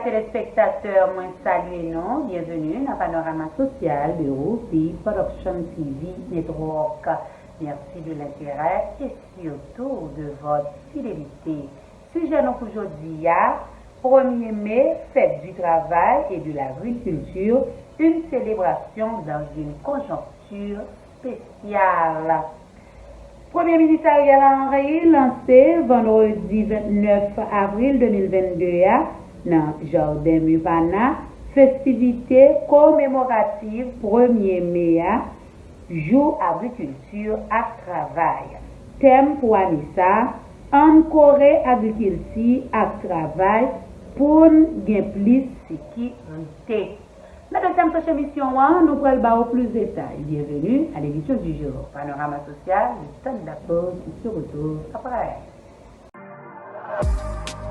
téléspectateurs, moi saluez nous, bienvenue dans Panorama Social de Rupi Production TV Network. Merci de l'intérêt et surtout de votre fidélité. Sujet nous aujourd'hui, 1er mai, fête du travail et de l'agriculture, une célébration dans une conjoncture spéciale. Premier ministre Ariel Henry lancé vendredi 29 avril 2022 dans Jardin Mupana, festivité commémorative 1er mai, jour agriculture à travail. Thème pour Anissa, encourager agriculture à travail pour gagner plus sécurité. Dans la deuxième émission, nous prenons plus de détails. Bienvenue à l'édition du jour. Panorama social, le temps de la pause qui se retrouve après.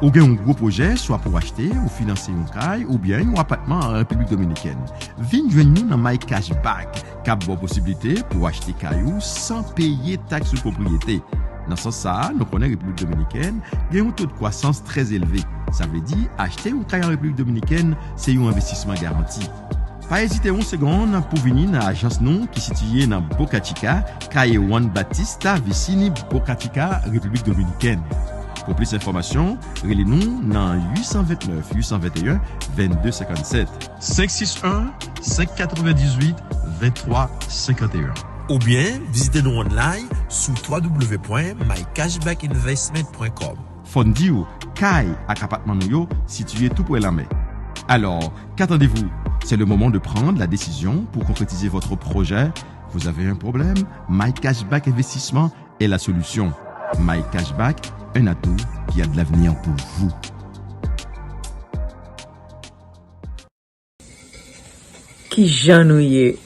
Ou bien un gros projet, soit pour acheter ou financer un caille ou bien un appartement en République Dominicaine. Viens joindre nous dans My Cashback, qui a bonne possibilité pour acheter caillou sans payer taxe de propriété. Dans ce sens, nous connaissons la République Dominicaine, il y a un taux de croissance très élevé. Ça veut dire, acheter un caille en République Dominicaine, c'est un investissement garanti. Pas hésiter une seconde pour venir dans l'agence nous qui est située dans Boca Chica, Calle Juan Batista, Vicini, Boca Chica, République Dominicaine. Pour plus d'informations, relez-nous dans 829 821 2257 561 598 2351. Ou bien, visitez-nous online sur www.mycashbackinvestment.com. Fondi ou Kai ak appartement nou situé tout près de la mer. Alors, qu'attendez-vous? C'est le moment de prendre la décision pour concrétiser votre projet. Vous avez un problème? My Cashback Investissement est la solution. My Cashback, un atout qui a de l'avenir pour vous. Qui j'ennuie.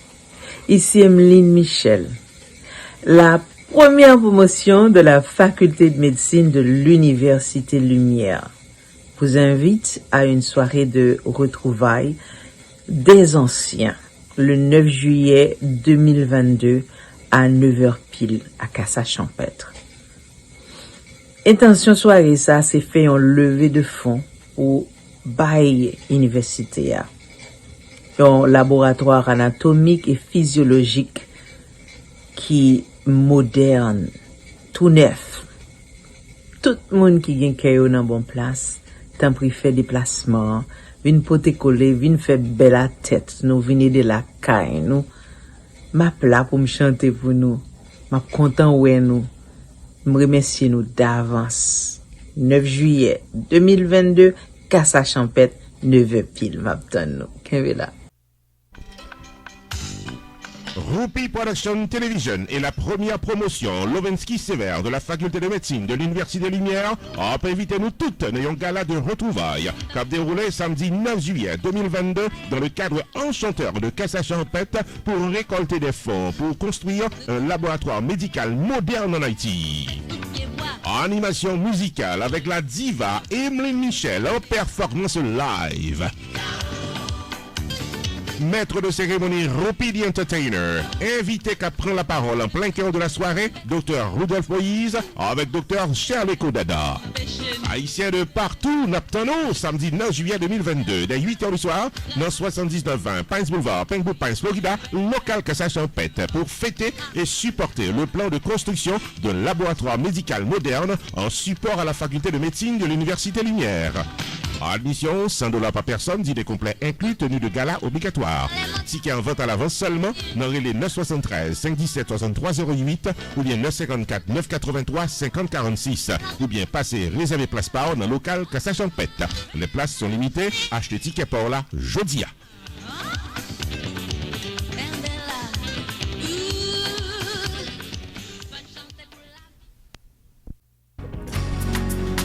Ici Emeline Michel. La première promotion de la faculté de médecine de l'Université Lumière vous invite à une soirée de retrouvailles des anciens le 9 juillet 2022 à 9h pile à Cassa-Champêtre. Intention soirée ça c'est fait en levée de fonds au bail universitaire. Un laboratoire anatomique et physiologique qui moderne, tout neuf. Tout le monde qui vient caillou dans bonne place, tant pris fait déplacement, vinn pote coller, vinn fait belle la tête, nous venez de la caille, nous. M'a plat pour me chanter pour nous. M'a content ouais nous. Me remercier nous d'avance. 9 juillet 2022, Cassa-Champêtre, 9h pile, m'attend nous. Qu'est-ce là? Rupi Production Television est la première promotion Lovensky Sévère de la faculté de médecine de l'Université Lumière a invité nous toutes à un gala de retrouvailles qui a déroulé samedi 9 juillet 2022 dans le cadre enchanteur de Cassa-Champêtre pour récolter des fonds pour construire un laboratoire médical moderne en Haïti. Animation musicale avec la diva Emeline Michel en performance live. Maître de cérémonie Rupi the Entertainer, invité qui prend la parole en plein cœur de la soirée, Dr Rudolph Moïse avec Dr Shirley Kodada. Haïtiens de partout, Naptano, samedi 9 juillet 2022, dès 8h du soir, dans 7920 Pines Boulevard, Pengbu Pines, Florida, local Cassa-Champêtre, pour fêter et supporter le plan de construction d'un laboratoire médical moderne en support à la faculté de médecine de l'Université Lumière. Admission, $100 par personne, dîner complet inclus, tenue de gala obligatoire. Ticket en vente à l'avance seulement dans les 973 517 63 08 ou bien 954 983 50 46 ou bien passer réserver place par dans le local Cassa-Champêtre. Les places sont limitées, achetez ticket par là, jodia.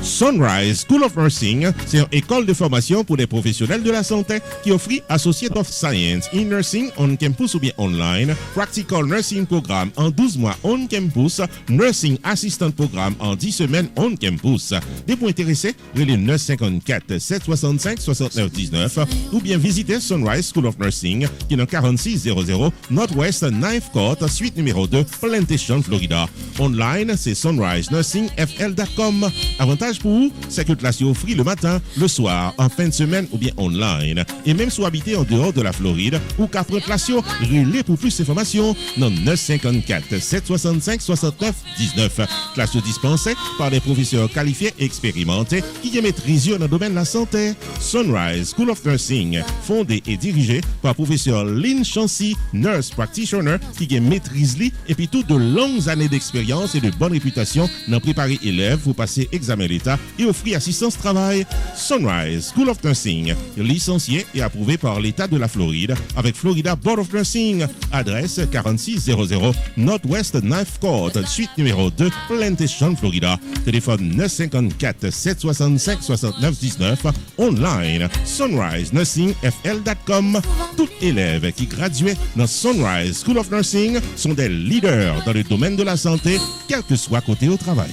Sunrise School of Nursing, c'est une école de formation pour des professionnels de la santé qui offre Associate of Science in Nursing on campus ou bien online, Practical Nursing Programme en 12 mois on campus, Nursing Assistant Programme en 10 semaines on campus. Des points intéressés, relais 954 765 69 19 ou bien visiter Sunrise School of Nursing qui est dans 4600 Northwest 9th Court, suite numéro 2, Plantation, Florida. Online, c'est sunrisenursingfl.com. Avantage pour ou c'est que classe offre le matin, le soir, en fin de semaine ou bien online. Et même si habité en dehors de la Floride ou qu'à prendre classe, relais pour plus d'informations dans 954 765 69 19. Classe dispensée par des professeurs qualifiés et expérimentés qui maîtrisent dans le domaine de la santé. Sunrise School of Nursing, fondé et dirigé par professeur Lynn Chancy, nurse practitioner qui maîtrise et puis toutes de longues années d'expérience et de bonne réputation dans préparer élèves pour passer examen d'État et offrir assistance travail. Sunrise School of Nursing, licencié et approuvé par l'État de la Floride avec Florida Board of Nursing. Adresse 4600 Northwest 9th Court, suite numéro 2, Plantation, Florida. Téléphone 954 765 69 19. Online sunrisenursingfl.com. Tout élève qui graduait dans Sunrise School of Nursing sont des leaders dans le domaine de la santé, quel que soit côté au travail.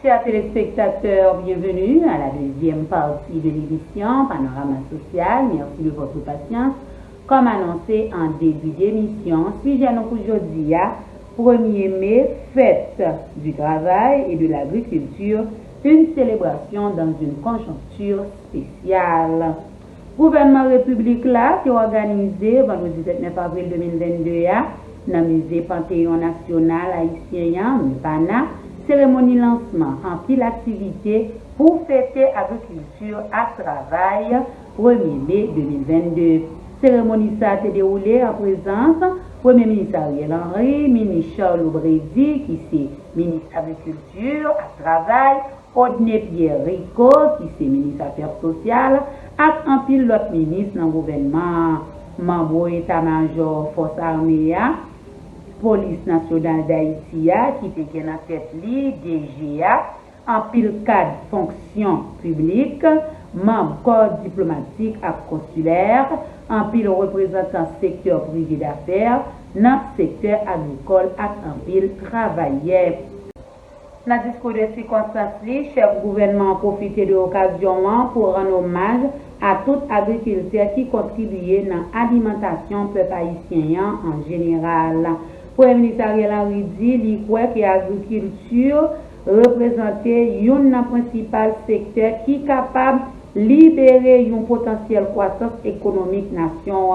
Chers téléspectateurs, bienvenue à la deuxième partie de l'émission Panorama Social. Merci de votre patience. Comme annoncé en début d'émission, sujet nous aujourd'hui à 1er mai, fête du travail et de l'agriculture, une célébration dans une conjoncture spéciale. Gouvernement République là qui a organisé vendredi 29 avril 2022 dans le musée Panthéon National haïtien Pana, cérémonie lancement en pile activité pour fêter agriculture à travail 1er mai 2022. Cérémonie ça a été déroulée en présence Premier ministre Ariel Henry, ministre Charles Obredi qui c'est ministre agriculture à travail, Odne Pierre Rico qui c'est ministre affaires sociales, et un pile l'autre ministre dans le gouvernement, membre état-major force armée, police nationale d'Haïti qui était dans tête li DGA, en pile cadre fonction publique, membre corps diplomatique et consulaire, en pile représentant secteur privé d'affaires, dans le secteur agricole et en pile travailleur. Dans le discours de circonstance, le chef gouvernement a profité de l'occasion pour rendre hommage à tout agriculteur qui contribuait dans l'alimentation du peuple haïtien en général. Premier ministre Ariel Henry dit que l'agriculture représentait un principal secteur qui est capable de libérer un potentiel croissance économique nation,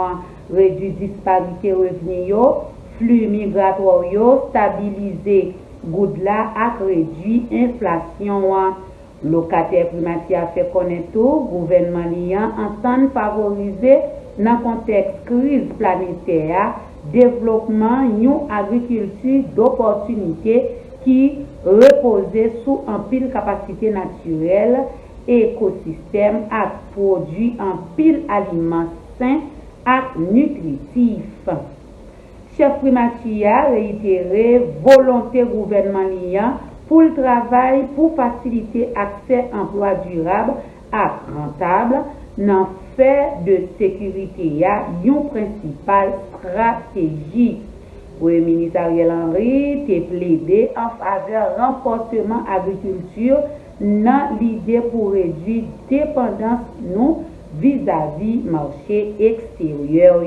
réduire disparité revenus, flux migratoires, stabiliser goudla et réduire l'inflation. Locataire primatier a fait connaître tout, gouvernement liant entend favoriser dans le contexte crise planétaire développement d'une agriculture d'opportunités qui reposait sous un pile capacité naturelle, écosystème à produire un pile aliments sains et nutritifs. Chef primatier a réitéré volonté gouvernement liant pour le travail pour faciliter accès à emploi durable et rentable dans fait de sécurité a une principale stratégie. Le ministre Ariel Henry a plaidé en faveur du renforcement de l'agriculture dans l'idée pour réduire la dépendance nous vis-à-vis du marché extérieur.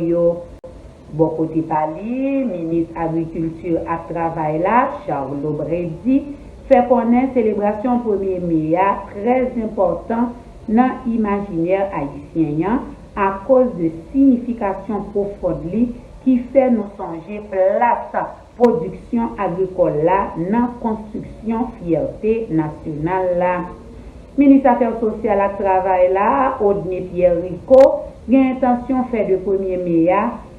Bon côté Pali, ministre agriculture et travail là, Charles Obredi, fait connaître célébration 1er mai très important dans l'imaginaire haïtien à cause de signification profonde qui fait nous songer place production agricole là dans construction fierté nationale là. Ministre affaires sociales et travail là, Odne Pierre Rico, a intention fait de 1er mai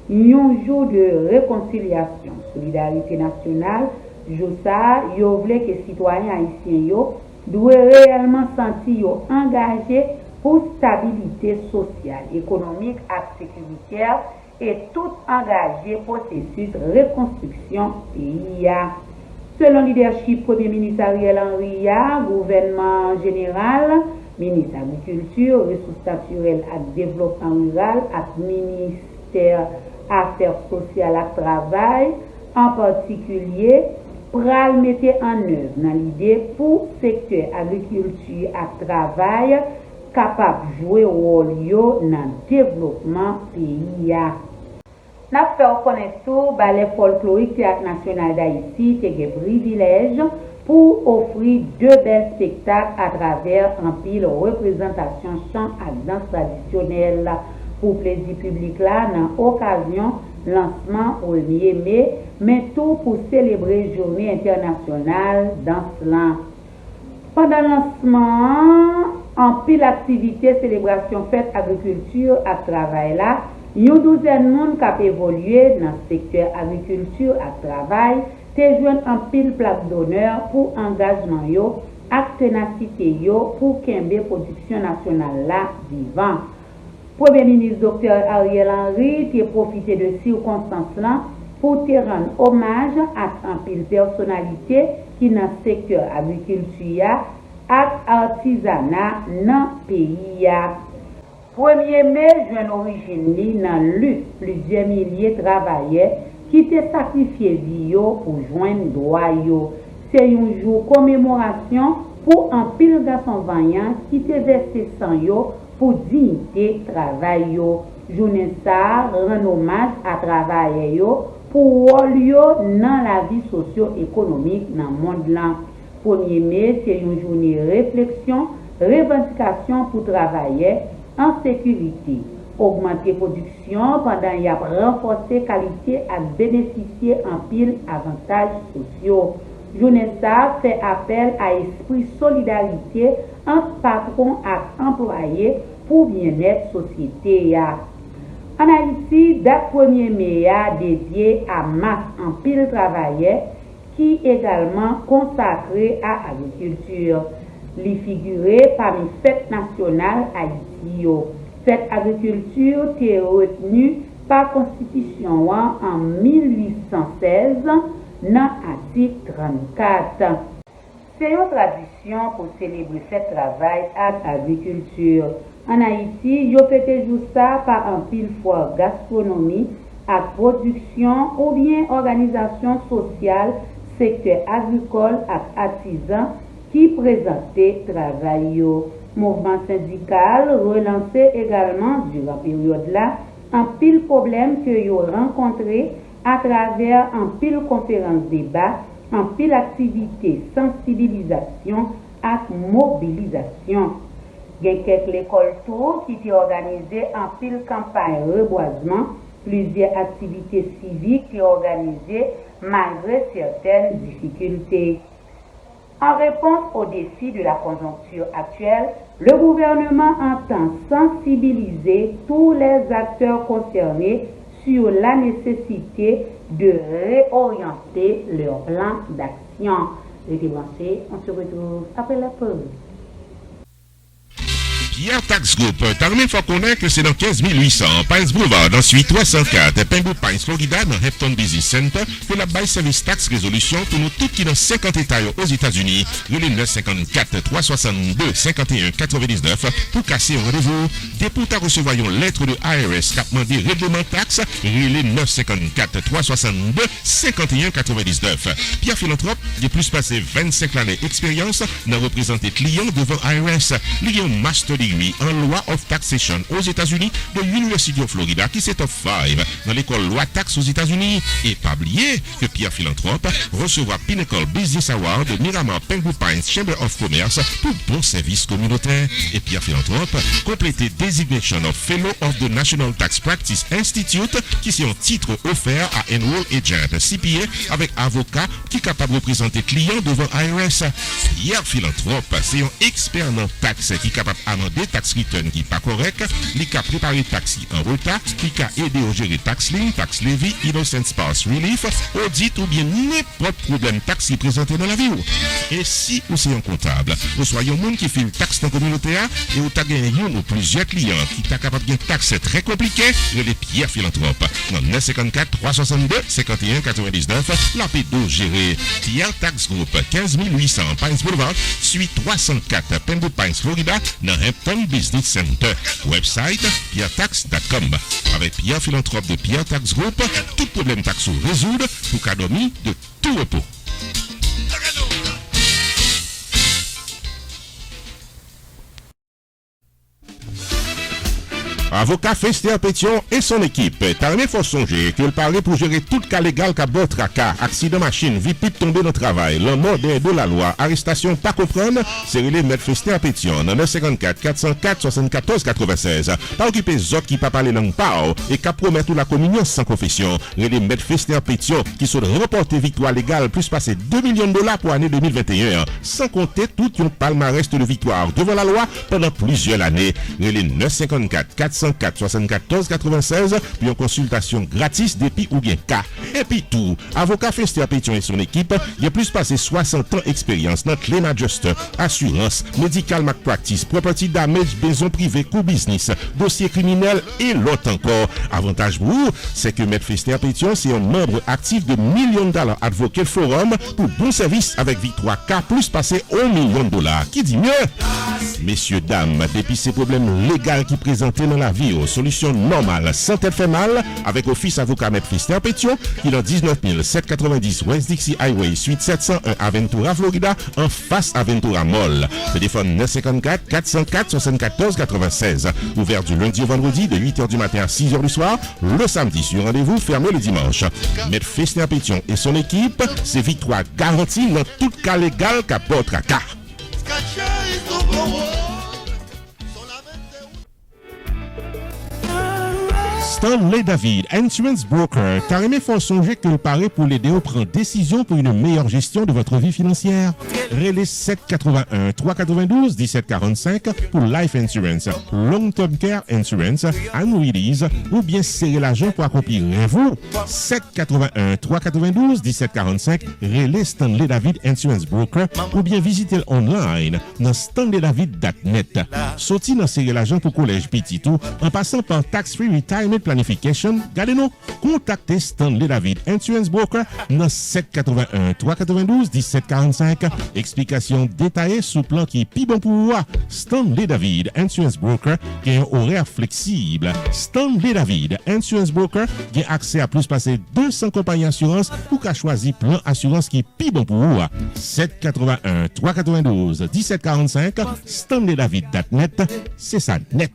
un jour de réconciliation, solidarité nationale. Jour ça, yo voulait que citoyens haïtiens yo doivent réellement sentir engagés pour stabilité sociale, économique et sécuritaire et tout engagé processus reconstruction pays. Selon le leadership Premier ministre Ariel Henry, gouvernement général, ministre agriculture, ressources naturelles et développement rural et ministère affaires sociales et travail en particulier pral mettre en œuvre dans l'idée pour secteur agriculture et travail capable de jouer rôle dans le développement pays. Nous faisons connaître tout le folklorique Théâtre National d'Haïti qui a privilège pour offrir 2 belles spectacles à travers un pile représentation chant et danse traditionnelle pour plaisir public là dans occasion lancement 1er mai, mais tout pour célébrer Journée internationale danse là. Pendant le lancement, en pile activité célébration fête agriculture à travail là, une douzaine de monde qui a évolué dans le secteur agriculture à travail, te joint en pile plaque d'honneur pour engagement yo, ak ténacité yo pour kembe production nationale là vivant. Premier ministre Dr. Ariel Henry a profité de circonstances là pour te rendre hommage à un pile personnalité qui dans le secteur agriculture et artisanat dans le pays. 1er mai, jeune origine dans lutte, plusieurs milliers de travailleurs qui te sacrifié vie pour joindre droit yo. C'est un jour commémoration pour un pile garçon vaillant qui te versé sang yo pour dignité travail yo. Journée ça rend hommage à travailler yo pour rôle yo dans la vie socio-économique dans le monde là. 1er mai, c'est une journée réflexion, revendication pour travailler en sécurité, augmenter production pendant y a renforcer qualité et bénéficier en pile avantages sociaux. Journée ça fait appel à esprit solidarité entre patrons et employés pour bien-être société. En Haïti, date 1er mai dédié à masse en pile travailleurs qui également consacré à l'agriculture. Les figurer parmi fête nationale Haïti. Cette agriculture est retenue par constitution en 1816 dans l'article 34. C'est une tradition pour célébrer ce travail à l'agriculture. En Haïti, yo peut jouer ça par un pile fois gastronomie, à production ou bien organisation sociale, secteur agricole et artisan qui présentait travail. Mouvement syndical relancé également durant la période là un pile problème que yo rencontré à travers un pile conférence débat, un pile activité sensibilisation et mobilisation. Il y a quelques écoles tour qui étaient organisées en pile campagne reboisement, plusieurs activités civiques qui organisées malgré certaines difficultés. En réponse aux défis de la conjoncture actuelle, le gouvernement entend sensibiliser tous les acteurs concernés sur la nécessité de réorienter leur plan d'action. Restez branchés, on se retrouve après la pause. Pierre Tax Group, t'as même fois connaître que c'est dans 15 800, Pines Boulevard, dans suite 304, Penguin Pines, Florida, dans Hampton Business Center, que la bail service tax résolution pour nous tous qui dans 50 États aux États-Unis, le 954 362 51 99 pour casser un rendez-vous. Dès pour ta recevoir une lettre de IRS qui a demandé règlement taxe, le 954 362 51 99. Pierre Philanthrope, de plus passé 25 années d'expérience, n'a représenté clients devant IRS. Lui un master degree en loi of taxation aux États-Unis de l'University of Florida qui s'est top 5 dans l'école loi taxe aux États-Unis. Et pas oublier que Pierre Philanthrope recevra Pinnacle Business Award de Miramar Penguin Pines Chamber of Commerce pour bon service communautaire. Et Pierre Philanthrope complété Designation of Fellow of the National Tax Practice Institute qui c'est un titre offert à Enroll Agent CPA avec avocat qui est capable de représenter client devant IRS. Pierre Philanthrope c'est un expert en taxe qui est capable d'amender tax return qui n'est pas correct, qui a préparé taxi en retard, qui a aidé au gérer tax lien, tax levy, innocent spouse relief, audit ou bien n'importe problème taxi présenté dans la vie. Et si vous êtes un comptable, vous soyez un monde qui fait une taxe dans la communauté et vous avez gagné un ou plusieurs clients qui sont capables de une taxe très compliquée, les Pierre Philanthrope. Dans 954 362 51 99, la P12 gérée. Pierre Tax Group, 15 800 Pines Boulevard, suite 304 Penguin Pines, Florida, dans Hampton Business Center. Website pierretax.com. Avec Pierre Philanthrope de Pierre Tax Group, tout problème taxo résoudre pour cadeau de tout repos. Avocat Fester Pétion et son équipe. Tarné faut songer que le parler pour gérer tout cas légal qu'a bord tracas, accident machine, vie pipe tombé dans le travail, la mort de la loi, arrestation pas comprendre, c'est relé Maître Fester Pétion, dans 954 404 74 96. Pas occuper zot qui pas parler langue pao et qu'a promettre la communion sans confession. Relé Maître Fester Pétion qui sont remporté victoire légale plus passé 2 millions de dollars pour l'année 2021, sans compter tout un palmarès de victoire devant la loi pendant plusieurs années. Relé 954 404 74 96 puis en consultation gratis depuis ou bien cas. Et puis tout, avocat Fester Pétion et son équipe, il a plus passé 60 ans d'expérience dans claim adjuster, assurance, medical malpractice, property damage, maison privée, co-business, dossier criminel et l'autre encore. Avantage pour vous, c'est que Maître Fester Pétion, c'est un membre actif de millions de dollars Advocate Forum pour bon service avec victoire K plus passé 1 million de dollars. Qui dit mieux? Messieurs, dames, depuis ces problèmes légaux qui présentaient dans la vie aux solutions normales sans tête fait mal, avec Office Avocat Maître Fester Pétion, qui est dans 19 790 West Dixie Highway, suite 701 Aventura, Florida, en face Aventura Mall. Téléphone 954 404 74 96. Ouvert du lundi au vendredi de 8h du matin à 6h du soir. Le samedi sur rendez-vous, fermé le dimanche. Maître Fester Pétion et son équipe, c'est victoire garantie dans tout cas légal qu'à votre cas. Stanley David, Insurance Broker, carrément faut songer que le pari pour l'aider à prendre décision pour une meilleure gestion de votre vie financière. Relais 781 392 1745 pour Life Insurance, Long Term Care Insurance, Annuities ou bien serrer l'argent pour accomplir vous. 781 392 1745 Relais Stanley David Insurance Broker ou bien visitez online dans stanleydavid.net. Sorti dans serrer l'argent pour collège Petitou en passant par Tax Free Retirement Planification, gardez-nous, contactez Stanley David Insurance Broker dans 781 392 1745. Explication détaillée sous plan qui est plus bon pour vous. Stanley David Insurance Broker qui a un horaire flexible. Stanley David Insurance Broker qui a accès à plus passer 200 compagnies d'assurance pour qu'à choisir plan assurance qui est plus bon pour vous. 781 392 1745 stanleydavid.net, c'est ça net.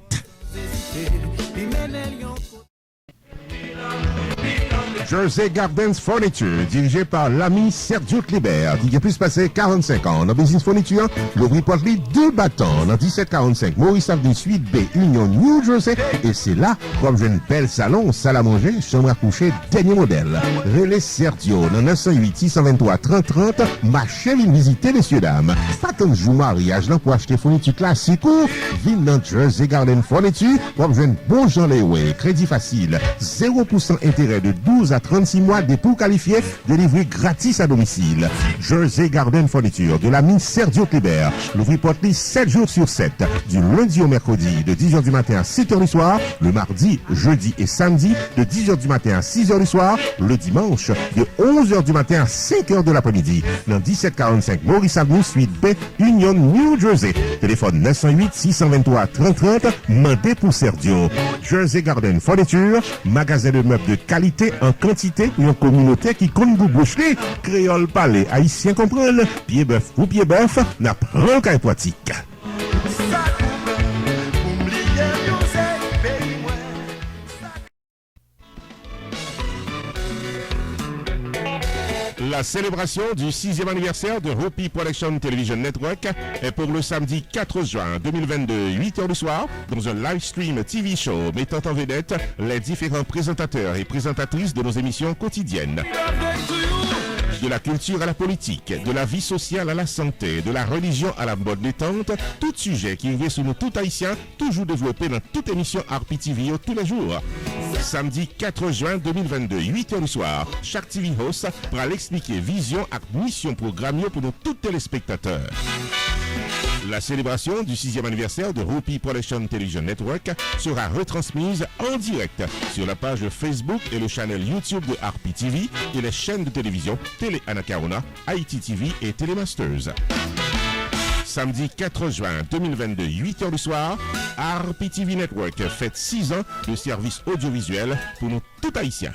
Jersey Gardens Furniture, dirigé par l'ami Sergio Kleber, qui a plus passé 45 ans dans Business Furniture, l'ouvrit porte-lit 2 battants dans 1745 Maurice Avenue Suite B, Union, New Jersey, et c'est là, comme j'ai une belle salon, salle à manger, chambre à coucher, dernier modèle. Relais Sergio, dans 908 623 30 30, ma chérie visitez, messieurs, dames. Pas tant de jour mariage, là, pour acheter fourniture classique ou, vine dans Jersey Garden Furniture, comme j'ai une bon Jean Leeway, crédit facile, 0% intérêt de 12 à 36 mois dépôt qualifié, délivré gratis à domicile. Jersey Garden Furniture de la mine Sergio Kleber. L'ouvrir porte 7 jours sur 7, du lundi au mercredi de 10h du matin à 7h du soir, le mardi, jeudi et samedi de 10h du matin à 6h du soir, le dimanche de 11h du matin à 5h de l'après-midi. Dans 1745 Maurice Avenue Suite B, Union, New Jersey. Téléphone 908 623 30 30, mandé pour Sergio. Jersey Garden Furniture, magasin de meubles de qualité en quantité et en communauté qui compte vous boucher, créole parler, haïtien comprendre, pied bœuf ou pied bœuf, n'a pas qu'à pratique. La célébration du 6e anniversaire de Hopi Production Television Network est pour le samedi 4 juin 2022, 8h du soir, dans un live stream TV show mettant en vedette les différents présentateurs et présentatrices de nos émissions quotidiennes. De la culture à la politique, de la vie sociale à la santé, de la religion à la mode détente, tout sujet qui arrive sur nous tout haïtiens, toujours développé dans toute émission RPTV tous les jours. Samedi 4 juin 2022, 8h du soir, chaque TV host pourra l'expliquer vision et mission programmée pour nous tous téléspectateurs. La célébration du 6e anniversaire de Hopi Production Television Network sera retransmise en direct sur la page Facebook et le channel YouTube de RPTV et les chaînes de télévision Télé Anacarona, Haïti TV et Télémasters. Samedi 4 juin 2022, 8h du soir, RPTV Network fête 6 ans de service audiovisuel pour nous tout haïtiens.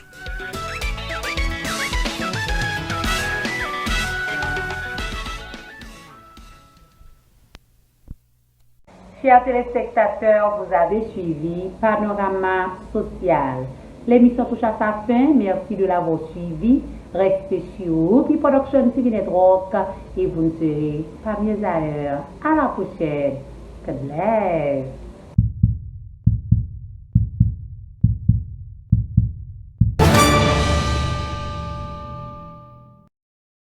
Chers téléspectateurs, vous avez suivi Panorama Social. L'émission touche à sa fin. Merci de l'avoir suivi. Restez sur Ruby Production TV Network et vous ne serez pas mieux à l'heure. À la prochaine. God bless.